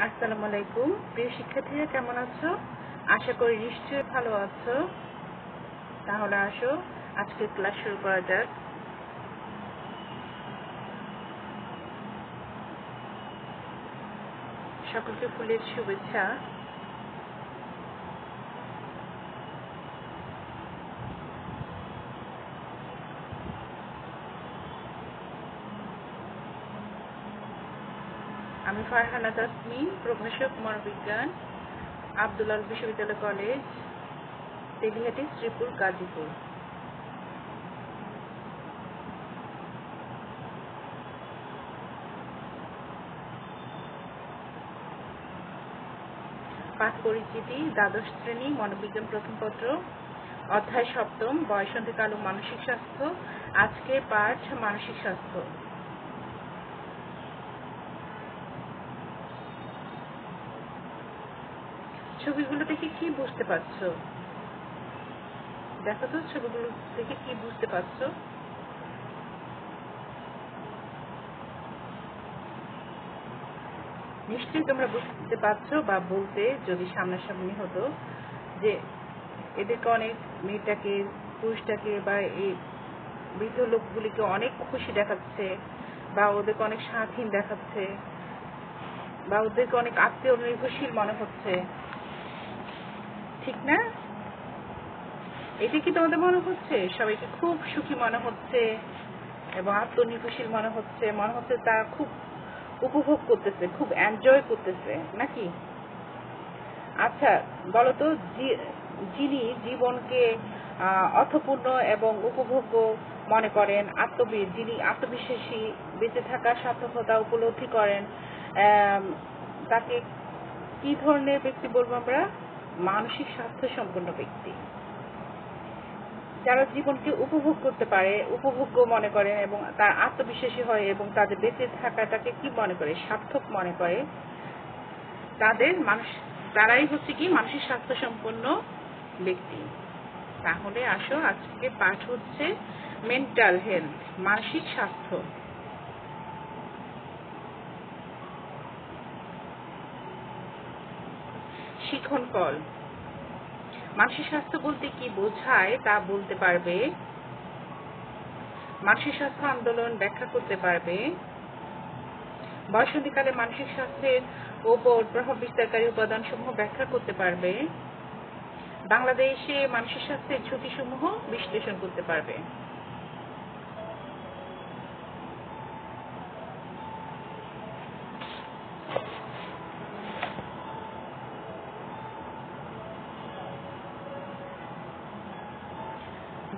আসসালামু আলাইকুম প্রিয় শিক্ষার্থীরা, কেমন আছো? আশা করি নিশ্চয়ই ভালো আছো। তাহলে আসো আজকে ক্লাস শুরু করা যাক। সকলকে ফুলের শুভেচ্ছা। আমি ফারহানা তাসমিন, প্রভাষক মনোবিজ্ঞান, আব্দুল্লাহ বিশ্ববিদ্যালয় কলেজ, তেলিহাটি, শ্রীপুর, গাজীপুর। পাঠ পরিচিতি, দ্বাদশ শ্রেণী, মনোবিজ্ঞান প্রথম পত্র, অধ্যায় সপ্তম, বয়সন্ধিকাল ও মানসিক স্বাস্থ্য। আজকে পাঠ মানসিক স্বাস্থ্য। ছবিগুলো দেখে কি বুঝতে পারছো? দেখো তো ছবিগুলো দেখে কি বুঝতে পারছো? নিশ্চয়ই তোমরা বুঝতে পারছো, বা বলতে যদি সামনাসামনি হতো যে এদেরকে অনেক, মেয়েটাকে, পুরুষটাকে বা এই বৃদ্ধ লোকগুলিকে অনেক খুশি দেখাচ্ছে, বা ওদেরকে অনেক স্বাধীন দেখাচ্ছে, বা ওদেরকে অনেক আত্মীয় নির্ভরশীল মনে হচ্ছে, ঠিক না? এটা কি তোমাদের মনে হচ্ছে? সবাইকে খুব সুখী মনে হচ্ছে এবং আত্মনির্ভরশীল মনে হচ্ছে তারা খুব উপভোগ করতেছে, খুব এনজয় করতেছে, নাকি? আচ্ছা বলতো, যিনি জীবনকে অর্থপূর্ণ এবং উপভোগ্য মনে করেন, যিনি আত্মবিশ্বাসী, বেঁচে থাকার সার্থকতা উপলব্ধি করেন, তাকে কি ধরনের ব্যক্তি বলবো আমরা? মানসিক স্বাস্থ্য সম্পন্ন ব্যক্তি। যারা জীবনকে উপভোগ করতে পারে, উপভোগ্য মনে করে এবং তার আত্মবিশ্বাসী হয় এবং তাদের বেঁচে থাকাটাকে কি মনে করে? সার্থক মনে করে। তারাই হচ্ছে কি মানসিক স্বাস্থ্য সম্পন্ন ব্যক্তি। তাহলে আসো আজকে পাঠ হচ্ছে মেন্টাল হেলথ, মানসিক স্বাস্থ্য। শিখন কল। মানসিক স্বাস্থ্য বলতে কি বোঝায় তা বলতে পারবে, মানসিক স্বাস্থ্য আন্দোলন ব্যাখ্যা করতে পারবে, বয়সন্ধিকালে মানসিক স্বাস্থ্যের ওপর প্রভাব বিস্তারকারী উপাদানসমূহ ব্যাখ্যা করতে পারবে, বাংলাদেশে মানসিক স্বাস্থ্যের ঝুঁকিসমূহ বিশ্লেষণ করতে পারবে।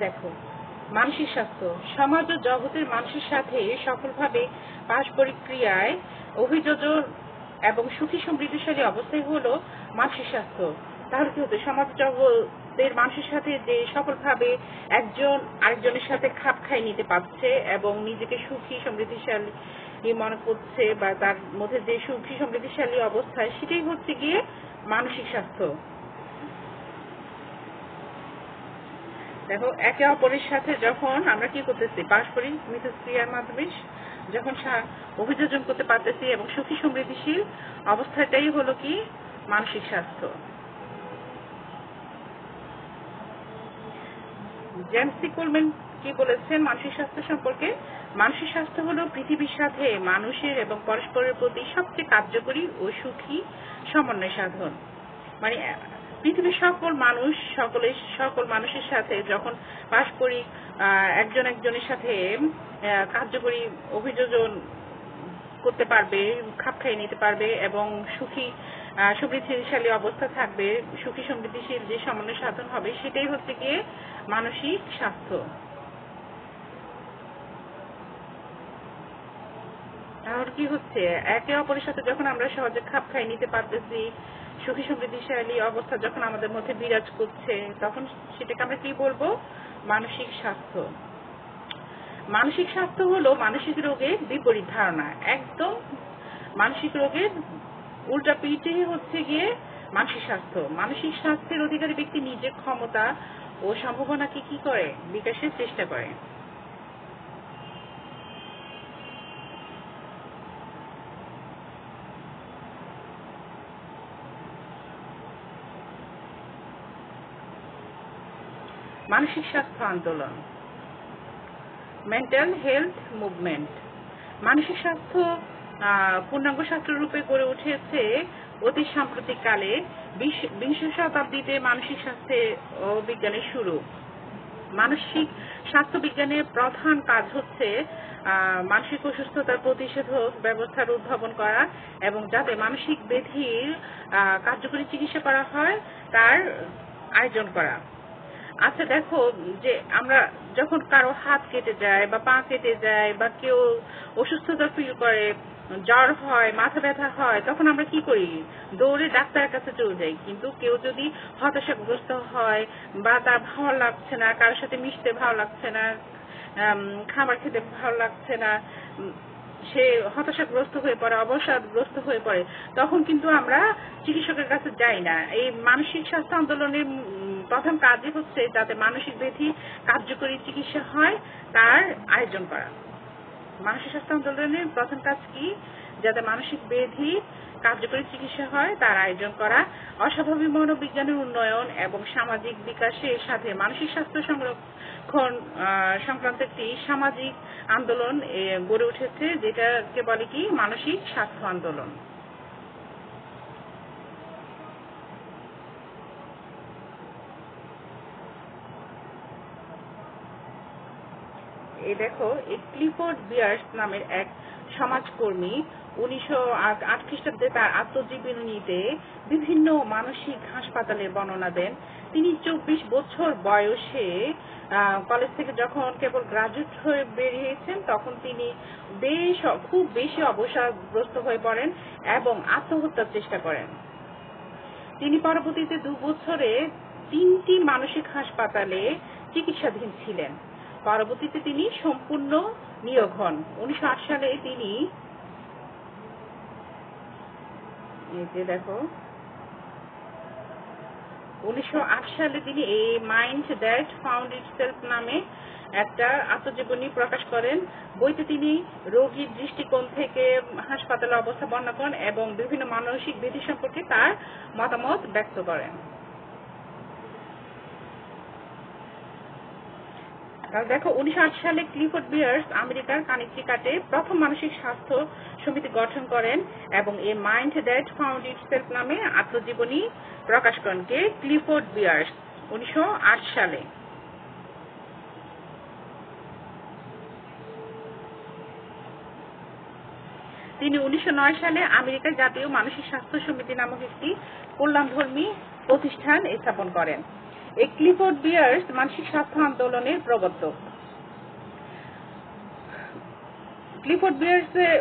দেখো, মানসিক স্বাস্থ্য সমাজ ও জগতের মানুষের সাথে সফলভাবে পারস্পরিক ক্রিয়ায় অভিযোজন এবং সুখী সমৃদ্ধশালী অবস্থায় হলো মানসিক স্বাস্থ্য। তাহলে কি হতো? সমাজ জগতের মানুষের সাথে যে সফলভাবে একজন আরেকজনের সাথে খাপ খাইয়ে নিতে পারছে এবং নিজেকে সুখী সমৃদ্ধিশালী মনে করছে, বা তার মধ্যে যে সুখী সমৃদ্ধিশালী অবস্থায়, সেটাই হচ্ছে গিয়ে মানসিক স্বাস্থ্য। দেখো, একে অপরের সাথে যখন আমরা কি করতেছি, পারস্পরিক মিথস্ক্রিয়ার মাধ্যমে যখন অভিযোজন করতে পারতেছি এবং সুখী সমৃদ্ধিশীল অবস্থাটাই হলো কি মানসিক স্বাস্থ্য। জেমস সি কোলম্যান কি বলেছেন মানসিক স্বাস্থ্য সম্পর্কে? মানসিক স্বাস্থ্য হলো পৃথিবীর সাথে মানুষের এবং পরস্পরের প্রতি সবচেয়ে কার্যকরী ও সুখী সমন্বয় সাধন। মানে পৃথিবীর সকল মানুষের সাথে যখন পারস্পরিক একজন একজনের সাথে কার্যকরী অভিযোজন করতে পারবে, খাপ খাইয়ে নিতে পারবে এবং সুখী সমৃদ্ধিশালী অবস্থা থাকবে, সুখী সমৃদ্ধিশীল যে সমন্বয় সাধন হবে, সেটাই হচ্ছে গিয়ে মানসিক স্বাস্থ্য। তাহলে কি হচ্ছে? একে অপরের সাথে যখন আমরা সহজে খাপ খাইয়ে নিতে পারতেছি, সুখী সমৃদ্ধিশালী অবস্থা যখন আমাদের মধ্যে বিরাজ করছে, তখন সেটাকে আমরা কি বলবো? মানসিক স্বাস্থ্য। মানসিক স্বাস্থ্য হলো মানসিক রোগের বিপরীত ধারণা। একদম মানসিক রোগের উল্টা পিঠে হচ্ছে গিয়ে মানসিক স্বাস্থ্য। মানসিক স্বাস্থ্যের অধিকারী ব্যক্তি নিজের ক্ষমতা ও সম্ভাবনাকে কি করে? বিকাশের চেষ্টা করে। মানসিক স্বাস্থ্য আন্দোলন, মেন্টাল হেলথ মুভমেন্ট। মানসিক স্বাস্থ্য পূর্ণাঙ্গ শাস্ত্ররূপে গড়ে উঠেছে অতি সাম্প্রতিক কালে। বিংশ শতাব্দীতে মানসিক স্বাস্থ্যের বিজ্ঞানের শুরু। মানসিক স্বাস্থ্য বিজ্ঞানের প্রধান কাজ হচ্ছে মানসিক অসুস্থতার প্রতিষেধক ব্যবস্থার উদ্ভাবন করা এবং যাতে মানসিক ব্যাধির কার্যকরী চিকিৎসা করা হয় তার আয়োজন করা। আচ্ছা দেখো, যে আমরা যখন কারো হাত কেটে যায় বা পা কেটে যায় বা কেউ অসুস্থতা ফিল করে, জ্বর হয়, মাথা ব্যথা হয়, তখন আমরা কি করি? দৌড়ে ডাক্তারের কাছে চলে যাই। কিন্তু কেউ যদি হতাশাগ্রস্ত হয় বা তার ভালো লাগছে না, কারোর সাথে মিশতে ভালো লাগছে না, খাবার খেতে ভালো লাগছে না, সে হতাশাগ্রস্ত হয়ে পড়ে, অবসাদগ্রস্ত হয়ে পড়ে, তখন কিন্তু আমরা চিকিৎসকের কাছে যাই না। এই মানসিক স্বাস্থ্য আন্দোলনের প্রথম কাজই হচ্ছে যাতে মানসিক ব্যাধি কার্যকরী চিকিৎসা হয় তার আয়োজন করা। মানসিক স্বাস্থ্য আন্দোলনের প্রথম কাজ কি? যাতে মানসিক ব্যাধি কার্যকরী চিকিৎসা হয় তার আয়োজন করা। অস্বাভাবিক মনোবিজ্ঞানের উন্নয়ন এবং সামাজিক বিকাশের সাথে মানসিক স্বাস্থ্য সংরক্ষণ সংক্রান্ত একটি সামাজিক আন্দোলন গড়ে উঠেছে, যেটাকে বলে কি মানসিক স্বাস্থ্য আন্দোলন। এই দেখো, এই ক্লিফোর্ড বিয়ার্স নামের এক সমাজকর্মী 1908 খ্রিস্টাব্দে তার আত্মজীবনীতে বিভিন্ন মানসিক হাসপাতালের বর্ণনা দেন। তিনি 24 বছর বয়সে কলেজ থেকে যখন কেবল গ্রাজুয়েট হয়ে বেরিয়েছেন তখন তিনি খুব বেশি অবসাদগ্রস্ত হয়ে পড়েন এবং আত্মহত্যার চেষ্টা করেন। তিনি পরবর্তীতে 2 বছরে 3টি মানসিক হাসপাতালে চিকিৎসাধীন ছিলেন। পরবর্তীতে তিনি সম্পূর্ণ নিয়োগ হন। 1908 সালে তিনি দেখো 1908 সালে তিনি a mind that found itself নামে একটা আত্মজীবনী প্রকাশ করেন। বইতে তিনি রোগীর দৃষ্টিকোণ থেকে হাসপাতালের অবস্থা বর্ণনা করেন এবং বিভিন্ন মানসিক ব্যাধি সম্পর্কে তার মতামত ব্যক্ত করেন। দেখো, 1908 সালে ক্লিফোর্ড বিয়ার্স আমেরিকার কানেকটিকাটে প্রথম মানসিক স্বাস্থ্য সমিতি গঠন করেন এবং a mind that found itself নামে আত্মজীবনী প্রকাশ করেন। কে? ক্লিফোর্ড বিয়ার্স 1908 সালে। তিনি 1909 সালে আমেরিকার জাতীয় মানসিক স্বাস্থ্য সমিতি নামক একটি কল্যাণধর্মী প্রতিষ্ঠান স্থাপন করেন। এই ক্লিফোর্ড বিয়ার্স মানসিক স্বাস্থ্য আন্দোলনের প্রবর্তক। ক্লিফোর্ড বিয়ার্সের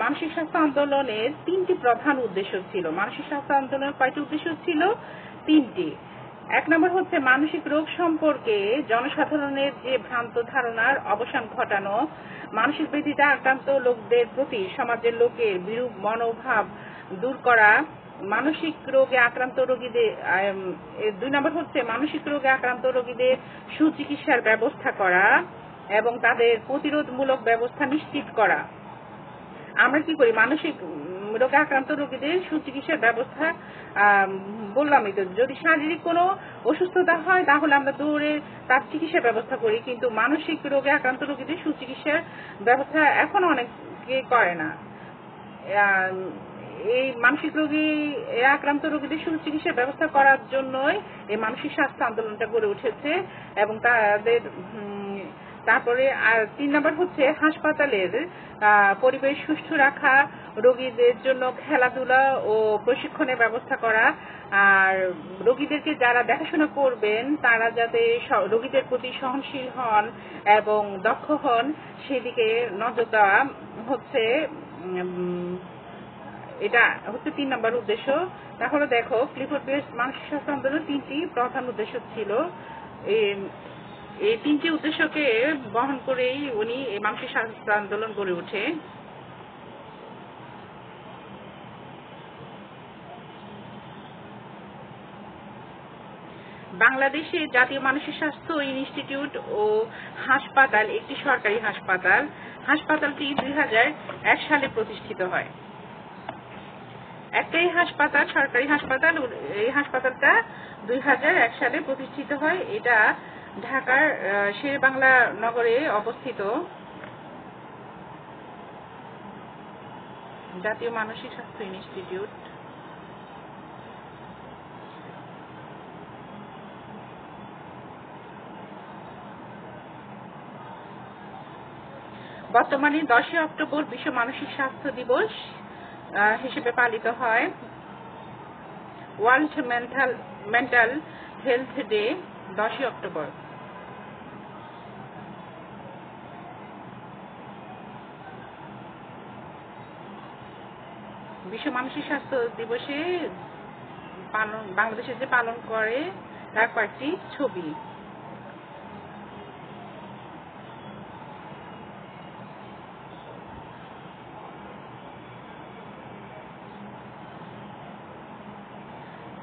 মানসিক স্বাস্থ্য আন্দোলনের 3টি প্রধান উদ্দেশ্য ছিল। মানসিক স্বাস্থ্য আন্দোলনের কয়টি উদ্দেশ্য ছিল? 3টি। 1 নম্বর হচ্ছে মানসিক রোগ সম্পর্কে জনসাধারণের যে ভ্রান্ত ধারণার অবসান ঘটানো, মানসিক ব্যাধিতে আক্রান্ত লোকদের প্রতি সমাজের লোকের বিরূপ মনোভাব দূর করা, মানসিক রোগে আক্রান্ত রোগীদের 2 নম্বর হচ্ছে মানসিক রোগে আক্রান্ত রোগীদের সুচিকিৎসার ব্যবস্থা করা এবং তাদের প্রতিরোধমূলক ব্যবস্থা নিশ্চিত করা। আমরা কি করি? মানসিক রোগে আক্রান্ত রোগীদের সুচিকিৎসার ব্যবস্থা বললামই তো, যদি শারীরিক কোনো অসুস্থতা হয় তাহলে আমরা দৌড়ে তার চিকিৎসার ব্যবস্থা করি, কিন্তু মানসিক রোগে আক্রান্ত রোগীদের সুচিকিৎসার ব্যবস্থা এখন অনেকে করে না। এই মানসিক রোগী আক্রান্ত রোগীদের সুচিকিৎসার ব্যবস্থা করার জন্যই এই মানসিক স্বাস্থ্য আন্দোলনটা গড়ে উঠেছে এবং তাদের তারপরে 3 নম্বর হচ্ছে হাসপাতালের পরিবেশ সুষ্ঠু রাখা, রোগীদের জন্য খেলাধুলা ও প্রশিক্ষণের ব্যবস্থা করা, আর রোগীদেরকে যারা দেখাশোনা করবেন তারা যাতে রোগীদের প্রতি সহনশীল হন এবং দক্ষ হন সেদিকে নজর দেওয়া হচ্ছে, এটা হচ্ছে 3 নম্বর উদ্দেশ্য। তাহলে দেখো, ক্লিফোর্ড বিয়ার্স মানসিক স্বাস্থ্য আন্দোলনের 3টি প্রধান উদ্দেশ্য ছিল। এই 3টি উদ্দেশ্যকে বহন করেই উনি এই মানসিক স্বাস্থ্য আন্দোলন গড়ে ওঠে। বাংলাদেশে জাতীয় মানসিক স্বাস্থ্য ইনস্টিটিউট ও হাসপাতাল একটি সরকারি হাসপাতাল। হাসপাতালটি 2001 সালে প্রতিষ্ঠিত হয়। একটাই হাসপাতাল, সরকারি হাসপাতাল। এই হাসপাতালটা 2001 সালে প্রতিষ্ঠিত হয়। এটা ঢাকার শেরেবাংলা নগরে অবস্থিত জাতীয় মানসিক স্বাস্থ্য ইনস্টিটিউট। বর্তমানে 10 অক্টোবর বিশ্ব মানসিক স্বাস্থ্য দিবস হিসেবে পালিত হয়। World mental health day 10 October. বিশ্ব মানসিক স্বাস্থ্য দিবসে বাংলাদেশে যে পালন করে তার কয়েকটি ছবি।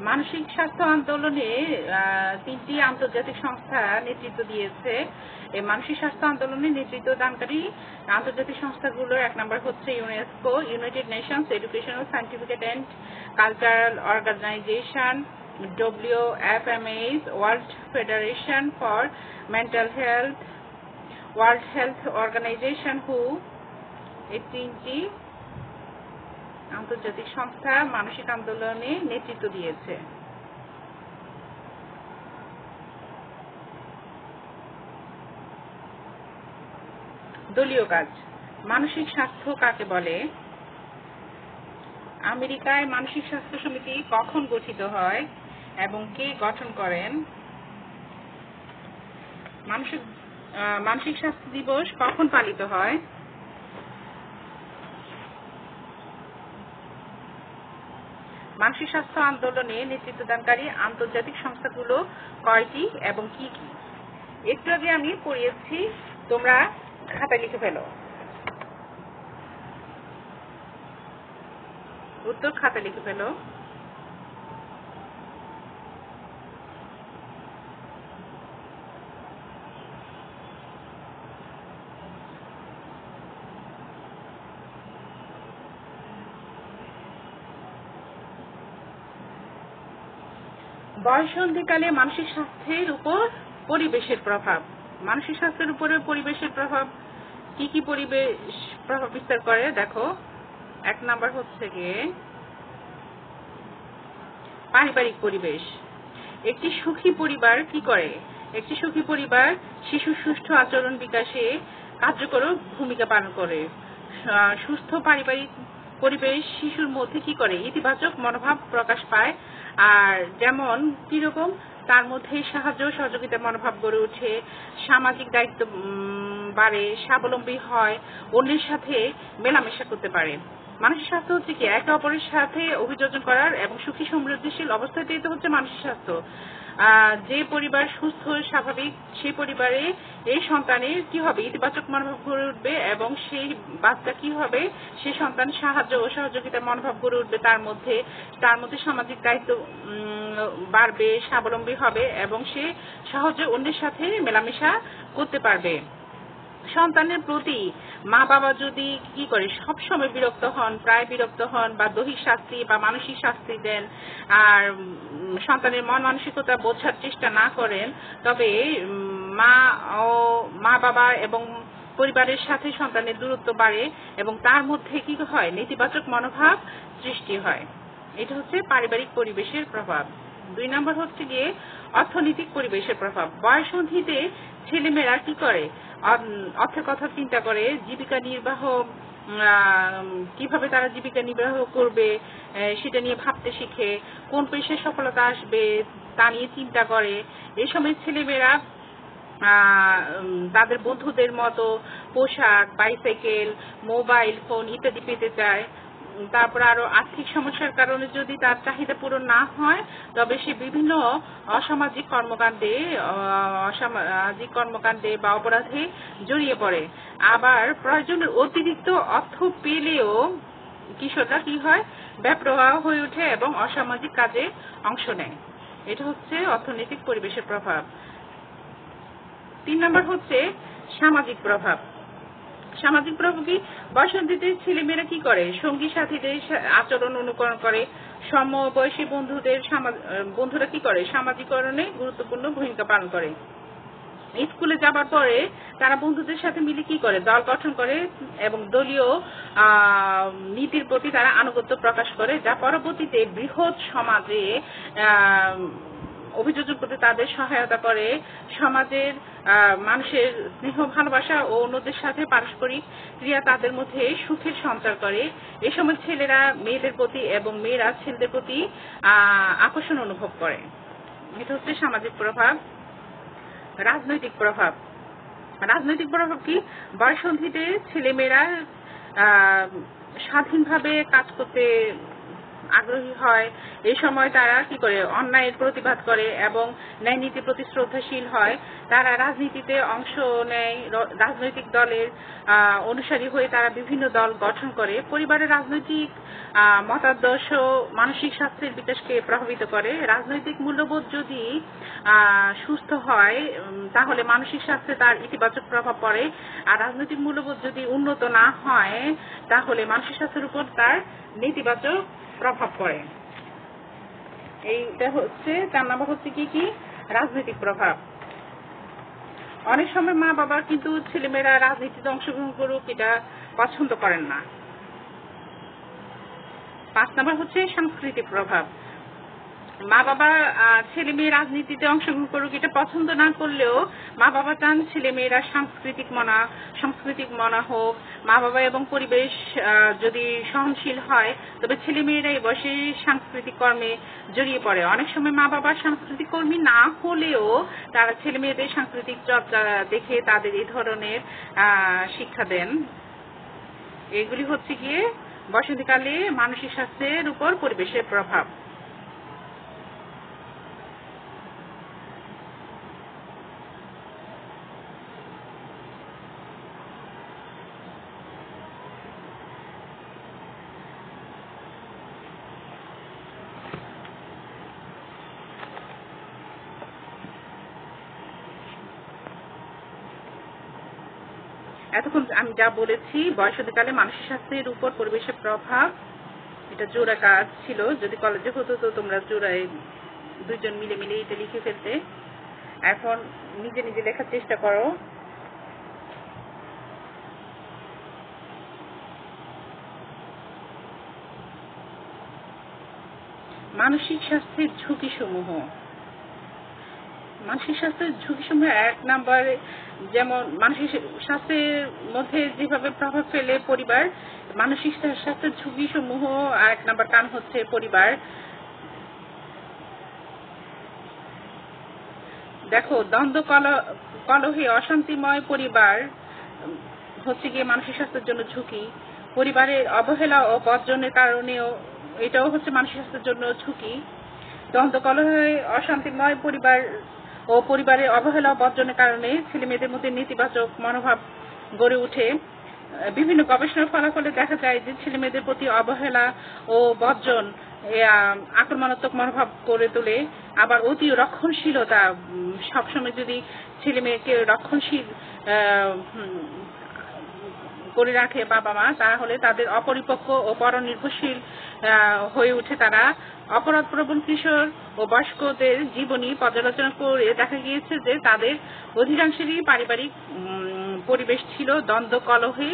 মানসিক স্বাস্থ্য আন্দোলনে 3টি আন্তর্জাতিক সংস্থা নেতৃত্ব দিয়েছে। এই মানসিক স্বাস্থ্য আন্দোলনে নেতৃত্ব দানকারী আন্তর্জাতিক সংস্থাগুলোর 1 নম্বর হচ্ছে UNESCO, united nations educational, scientific and cultural organisation, WFMH, world federation for mental health, world health organisation হু। এই 3টি আন্তর্জাতিক সংস্থা মানসিক আন্দোলনে নেতৃত্ব দিয়েছে। দলীয় কাজ। মানসিক স্বাস্থ্য কাকে বলে? আমেরিকায় মানসিক স্বাস্থ্য সমিতি কখন গঠিত হয় এবং কে গঠন করেন? মানসিক স্বাস্থ্য দিবস কখন পালিত হয়? মানসিক স্বাস্থ্য আন্দোলনে নেতৃত্বদানকারী আন্তর্জাতিক সংস্থাগুলো কয়টি এবং কি কি? একটু আগে আমি পড়িয়েছি, তোমরা খাতা লিখে ফেলো। উত্তর খাতা লিখে ফেলো। বয়ঃসন্ধিকালে মানসিক স্বাস্থ্যের উপর পরিবেশের প্রভাব। মানসিক স্বাস্থ্যের উপরে পরিবেশের প্রভাব কি কি প্রভাব বিস্তার করে দেখো। 1 নাম্বার হচ্ছে গিয়ে পারিবারিক পরিবেশ। একটি সুখী পরিবার কি করে? একটি সুখী পরিবার শিশুর সুষ্ঠু আচরণ বিকাশে কার্যকর ভূমিকা পালন করে। সুস্থ পারিবারিক পরিবেশ শিশুর মধ্যে কি করে? ইতিবাচক মনোভাব প্রকাশ পায়। আর যেমন কিরকম? তার মধ্যে সাহায্য সহযোগিতার মনোভাব গড়ে ওঠে, সামাজিক দায়িত্ব বাড়ে, স্বাবলম্বী হয়, অন্যের সাথে মেলামেশা করতে পারে। মানসিক স্বাস্থ্য হচ্ছে কি? একে অপরের সাথে অভিযোজন করার এবং সুখী সমৃদ্ধিশীল অবস্থাতেই তো হচ্ছে মানসিক স্বাস্থ্য। যে পরিবার সুস্থ স্বাভাবিক, সেই পরিবারে এই সন্তানের কি হবে? ইতিবাচক মনোভাব গড়ে উঠবে এবং সেই বাচ্চা কি হবে? সেই সন্তান সাহায্য ও সহযোগিতার মনোভাব গড়ে উঠবে তার মধ্যে সামাজিক দায়িত্ব বাড়বে, স্বাবলম্বী হবে এবং সে সহজে অন্যের সাথে মেলামেশা করতে পারবে। সন্তানের প্রতি মা বাবা যদি কি করে? সবসময় বিরক্ত হন, প্রায় বিরক্ত হন বা দৈহিক শাস্তি বা মানসিক শাস্তি দেন আর সন্তানের মন মানসিকতা বোঝার চেষ্টা না করেন, তবে মা বাবা এবং পরিবারের সাথে সন্তানের দূরত্ব বাড়ে এবং তার মধ্যে কি হয়? নেতিবাচক মনোভাব সৃষ্টি হয়। এটা হচ্ছে পারিবারিক পরিবেশের প্রভাব। 2 নম্বর হচ্ছে গিয়ে অর্থনৈতিক পরিবেশের প্রভাব। বয়ঃসন্ধিতে ছেলেমেয়েরা কি করে? অর্থের কথা চিন্তা করে, জীবিকা নির্বাহ কিভাবে তারা জীবিকা নির্বাহ করবে সেটা নিয়ে ভাবতে শিখে, কোন পেশায় সফলতা আসবে তা নিয়ে চিন্তা করে। এই সময় ছেলেমেয়েরা তাদের বন্ধুদের মতো পোশাক, বাইসাইকেল, মোবাইল ফোন ইত্যাদি পেতে চায়। তারপর আরো আর্থিক সমস্যার কারণে যদি তার চাহিদা পূরণ না হয়, তবে সে বিভিন্ন অসামাজিক কর্মকাণ্ডে বা অপরাধে জড়িয়ে পড়ে। আবার প্রয়োজনের অতিরিক্ত অর্থ পেলেও কিশোররা কি হয়? বেপরোয়া হয়ে ওঠে এবং অসামাজিক কাজে অংশ নেয়। এটা হচ্ছে অর্থনৈতিক পরিবেশের প্রভাব। 3 নম্বর হচ্ছে সামাজিক প্রভাব। সামাজিক প্রভাব কি? বয়ঃসন্ধিতে ছেলেমেয়েরা কি করে? সঙ্গী সাথীদের আচরণ অনুকরণ করে। সমবয়সী বন্ধুরা কি করে? সামাজিকরণে গুরুত্বপূর্ণ ভূমিকা পালন করে। স্কুলে যাবার পরে তারা বন্ধুদের সাথে মিলে কি করে, দল গঠন করে এবং দলীয় নীতির প্রতি তারা আনুগত্য প্রকাশ করে, যা পরবর্তীতে বৃহৎ সমাজে অভিযোজন করতে তাদের সহায়তা করে, সমাজের মানুষের স্নেহ ভালোবাসা ও অন্যদের সাথে পারস্পরিক ক্রিয়া তাদের মধ্যে সুখের সঞ্চার করে। এই সময় ছেলেরা মেয়েদের প্রতি এবং মেয়েরা ছেলেদের প্রতি আকর্ষণ অনুভব করে। এটা হচ্ছে সামাজিক প্রভাব। রাজনৈতিক প্রভাব। রাজনৈতিক প্রভাব কি? বয়ঃসন্ধিতে ছেলেমেয়েরা স্বাধীনভাবে কাজ করতে আগ্রহী হয়। এই সময় তারা কি করে, অন্যায়ের প্রতিবাদ করে এবং ন্যায় নীতির প্রতি শ্রদ্ধাশীল হয়। তারা রাজনীতিতে অংশ নেয়, রাজনৈতিক দলের অনুসারী হয়ে তারা বিভিন্ন দল গঠন করে। পরিবারের রাজনৈতিক মতাদর্শ মানসিক স্বাস্থ্যের বিকাশকে প্রভাবিত করে। রাজনৈতিক মূল্যবোধ যদি সুস্থ হয় তাহলে মানসিক স্বাস্থ্যে তার ইতিবাচক প্রভাব পড়ে, আর রাজনৈতিক মূল্যবোধ যদি উন্নত না হয় তাহলে মানসিক স্বাস্থ্যের উপর তার নেতিবাচক প্রভাব পড়ে। এইটা হচ্ছে 4 নম্বর হচ্ছে কি রাজনৈতিক প্রভাব। অনেক সময় মা বাবা কিন্তু ছেলেমেয়েরা রাজনীতিতে অংশগ্রহণ করুক এটা পছন্দ করেন না। 5 নম্বর হচ্ছে সাংস্কৃতিক প্রভাব। মা বাবা ছেলে মেয়ে রাজনীতিতে অংশগ্রহণ করুক এটা পছন্দ না করলেও মা বাবা চান ছেলে মেয়েরা সাংস্কৃতিক মনা হোক। মা বাবা এবং পরিবেশ যদি সহনশীল হয় তবে ছেলে মেয়েরা এই বয়সে সাংস্কৃতিক কর্মে জড়িয়ে পড়ে। অনেক সময় মা বাবা সাংস্কৃতিক কর্মী না হলেও তারা ছেলে মেয়েদের সাংস্কৃতিক চর্চা দেখে তাদের এই ধরনের শিক্ষা দেন। এগুলি হচ্ছে গিয়ে বসন্তকালে মানসিক স্বাস্থ্যের উপর পরিবেশের প্রভাব। এতক্ষণ আমি যা বলেছি বয়সন্ধিকালে মানসিক স্বাস্থ্যের উপর পরিবেশের প্রভাব, এটা জোড়া কাজ ছিল। যদি কলেজে হতো তো তোমরা জোড়ায় 2 জন মিলে এটা লিখে ফেলতে। এখন নিজে নিজে লেখার চেষ্টা করো। মানসিক স্বাস্থ্যের ঝুঁকিসমূহ। মানসিক স্বাস্থ্যের ঝুঁকিসমূহ 1 নম্বরে, যেমন মানসিক স্বাস্থ্যের মধ্যে যেভাবে প্রভাব ফেলে পরিবার, মানসিক স্বাস্থ্যের ঝুঁকিসমূহ 1 নম্বর কারণ হচ্ছে পরিবার। দেখো, দ্বন্দ্ব কলহে অশান্তিময় পরিবার হচ্ছে গিয়ে মানসিক স্বাস্থ্যের জন্য ঝুঁকি। পরিবারের অবহেলা ও বর্জনের কারণেও এটাও হচ্ছে মানসিক স্বাস্থ্যের জন্য ঝুঁকি। দ্বন্দ্ব কলহে অশান্তিময় পরিবার ও পরিবারের অবহেলা ও বর্জনের কারণে ছেলে মেয়েদের মধ্যে নেতিবাচক মনোভাব গড়ে ওঠে। বিভিন্ন গবেষণার ফলাফলে দেখা যায় যে ছেলে মেয়েদের প্রতি অবহেলা ও বর্জন আক্রমণাত্মক মনোভাব গড়ে তোলে। আবার অতি রক্ষণশীলতা, সবসময় যদি ছেলে মেয়েকে রক্ষণশীল করে রাখে বাবা মা, তাহলে তাদের অপরিপক্ক ও পরনির্ভরশীল হয়ে ওঠে তারা। অপরাধপ্রবণ কিশোর ও বয়স্কদের জীবনী পর্যালোচনা করে দেখা গিয়েছে যে তাদের অধিকাংশেরই পারিবারিক পরিবেশ ছিল দ্বন্দ্ব কলহে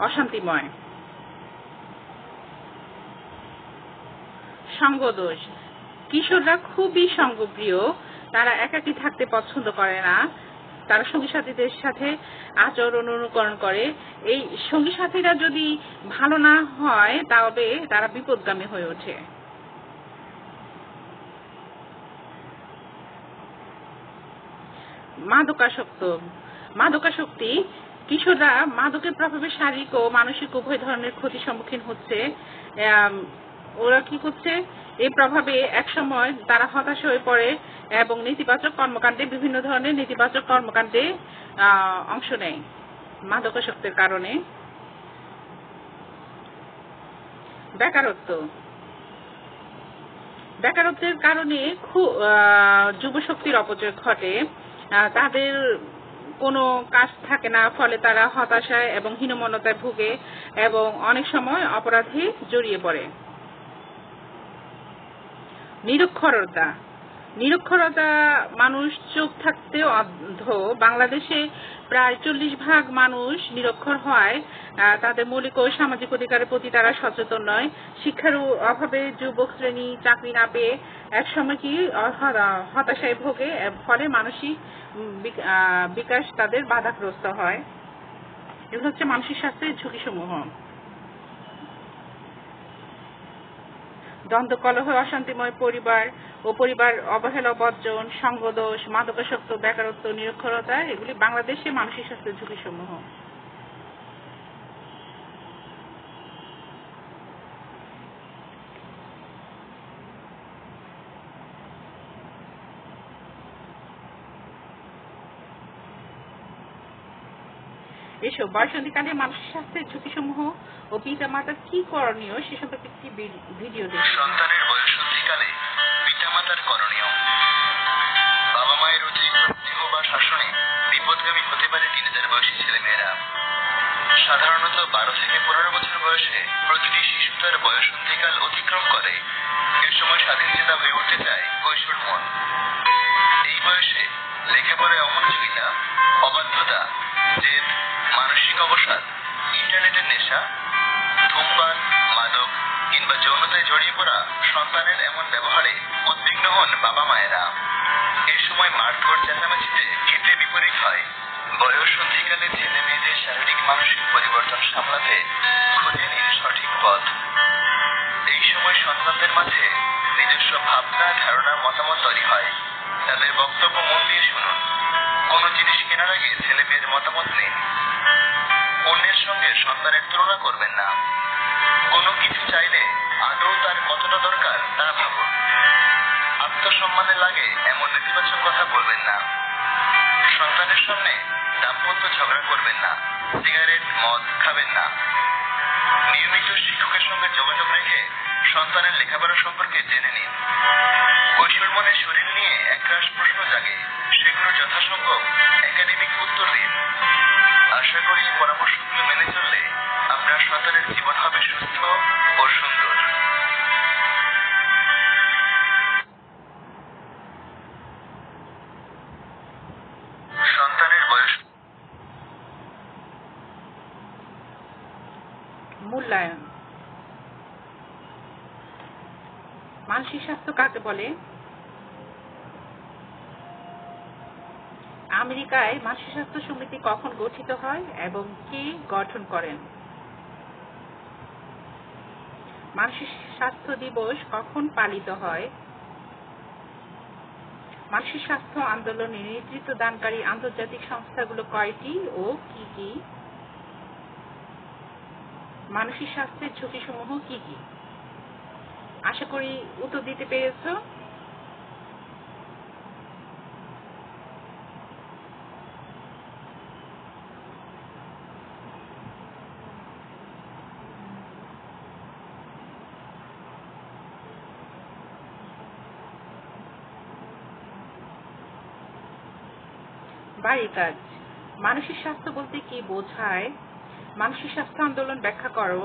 অশান্তিময়। সঙ্গদোষ। কিশোররা খুবই সঙ্গপ্রিয়, তারা একাকী থাকতে পছন্দ করে না, তারা সঙ্গী সাথীদের সাথে আচরণ অনুকরণ করে। এই সঙ্গী সাথীরা যদি ভালো না হয় তবে তারা বিপদগামী হয়ে ওঠে। মাদকাসক্তি। কিশোররা মাদকের প্রভাবে শারীরিক ও মানসিক উভয় ধরনের ক্ষতির সম্মুখীন হচ্ছে। ওরা কি করছে, এই প্রভাবে একসময় তারা হতাশ হয়ে পড়ে এবং বিভিন্ন ধরনের নেতিবাচক কর্মকাণ্ডে অংশ নেয় মাদকাসক্তের কারণে। বেকারত্বের কারণে যুবশক্তির অপচয় ঘটে। তাদের কোনো কাজ থাকে না, ফলে তারা হতাশায় এবং হীনমন্যতায় ভুগে এবং অনেক সময় অপরাধে জড়িয়ে পড়ে। নিরক্ষরতা। নিরক্ষরতা মানুষ চোখ থাকতেও অন্ধ। বাংলাদেশে প্রায় 40% মানুষ নিরক্ষর হওয়ায় তাদের মৌলিক ও সামাজিক অধিকারের প্রতি তারা সচেতন নয়। শিক্ষার অভাবে যুবক শ্রেণী চাকরি না পেয়ে একসময় কি হতাশায় ভোগে, ফলে মানসিক বিকাশ তাদের বাধাগ্রস্ত হয়। এগুলো হচ্ছে মানসিক স্বাস্থ্যের ঝুঁকিসমূহ। দ্বন্দ্ব, কলহ, অশান্তিময় পরিবার ও পরিবার অবহেলা, বর্জন, সঙ্গদোষ, মাদকাসক্ত, বেকারত্ব, নিরক্ষরতা এগুলি বাংলাদেশে মানসিক স্বাস্থ্যের ঝুঁকিসমূহ। এসব বয়সন্ধিকালে মানসিক স্বাস্থ্যের ঝুঁকিসমূহ ও পিতা মাতার কি করণীয় সে সম্পর্কে একটি ভিডিও দেখুন। সন্তানের বয়সন্ধিকালে পিতামাতার করণীয়। বাবা মায়ের অতিরিক্ত স্নেহ বা শাসনে বিপদগামী হতে পারে টিনেজার বয়সী ছেলেমেয়েরা। সাধারণত 12 থেকে 15 বছর বয়সে প্রতিটি শিশু তার বয়সন্ধিকাল অতিক্রম করে। এ সময় স্বাধীনচেতা হয়ে উঠতে চায় কৈশোর মন। এই বয়সে লেখাপড়ায় অমনোযোগিতা, অবাধ্যতা, জেদ, মানসিক অবসাদ, ইন্টারনেটের নেশা, ধূমপান, মাদক কিংবা যৌনতায় জড়িয়ে পড়া সন্তানের এমন ব্যবহারে উদ্বিগ্ন হন বাবা মায়েরা। এই সময় মারধর, চেঁচামেচিতে হিতে বিপরীত হয়। বয়সন্ধিকালে ছেলে মেয়েদের শারীরিক মানসিক পরিবর্তন সামলাতে খুঁজে নিন সঠিক পথ। এই সময় সন্তানদের মাঝে নিজস্ব ভাবনা, ধারণা, মতামত তৈরি হয়। তাদের বক্তব্য মন দিয়ে শুনুন। কোনো জিনিস কেনার আগে ছেলে মেয়ের মতামত নিন। অন্যের সঙ্গে সন্তানের তুলনা করবেন না। কোনো কিছু চাইলে আদৌ তার কতটা দরকার তা ভাবুন। আত্মসম্মানে লাগে এমন নেতিবাচক কথা বলবেন না। সন্তানের সামনে দাম্পত্য ঝগড়া করবেন না। সিগারেট, মদ খাবেন না। নিয়মিত শিক্ষকের সঙ্গে যোগাযোগ রেখে সন্তানের লেখাপড়া সম্পর্কে জেনে নিন। কৈশোর মনে শরীর নিয়ে একরাশ প্রশ্ন জাগে, সেগুলো যথাসম্ভব একাডেমিক উত্তর দিন। আশা করি পরামর্শগুলো মেনে চললে আপনার সন্তানের জীবন হবে সুস্থ ও সুন্দর। সন্তানের বয়স মূল্যায়ন। মানসিক স্বাস্থ্য কাকে বলে? আমেরিকায় মানসিক স্বাস্থ্য সমিতি কখন গঠিত হয় এবং কে গঠন করেন? মানসিক স্বাস্থ্য দিবস কখন পালিত হয়? মানসিক স্বাস্থ্য আন্দোলনে নেতৃত্ব দানকারী আন্তর্জাতিক সংস্থাগুলো কয়টি ও কি কি? মানসিক স্বাস্থ্যের ঝুঁকিসমূহ কি কি? আশা করি উত্তর দিতে পেরেছ। বাড়ির কাজ। মানসিক স্বাস্থ্য বলতে কি বোঝায়? মানসিক স্বাস্থ্য আন্দোলন ব্যাখ্যা করো।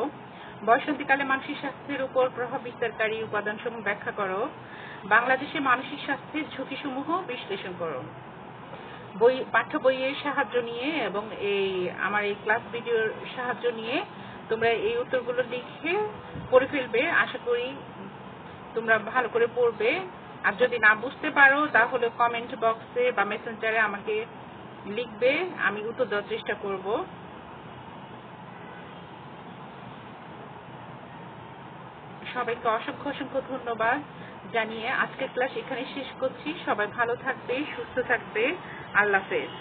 বয়সন্ধিকালে মানসিক স্বাস্থ্যের উপর প্রভাব বিস্তারকারী উপাদানসমূহ ব্যাখ্যা করো। বাংলাদেশে মানসিক স্বাস্থ্যের ঝুঁকিসমূহ বিশ্লেষণ করো। পাঠ্য বইয়ের সাহায্য নিয়ে এবং আমার এই ক্লাস ভিডিওর সাহায্য নিয়ে তোমরা এই উত্তরগুলো লিখে পড়ে ফেলবে। আশা করি তোমরা ভালো করে পড়বে। আর যদি না বুঝতে পারো তাহলে কমেন্ট বক্সে বা মেসেঞ্জারে আমাকে লিখবে, আমি উত্তর দেওয়ার চেষ্টা করব। সবাইকে অসংখ্য অসংখ্য ধন্যবাদ জানিয়ে আজকের ক্লাস এখানে শেষ করছি। সবাই ভালো থাকবে, সুস্থ থাকবে। আল্লাহ হাফেজ।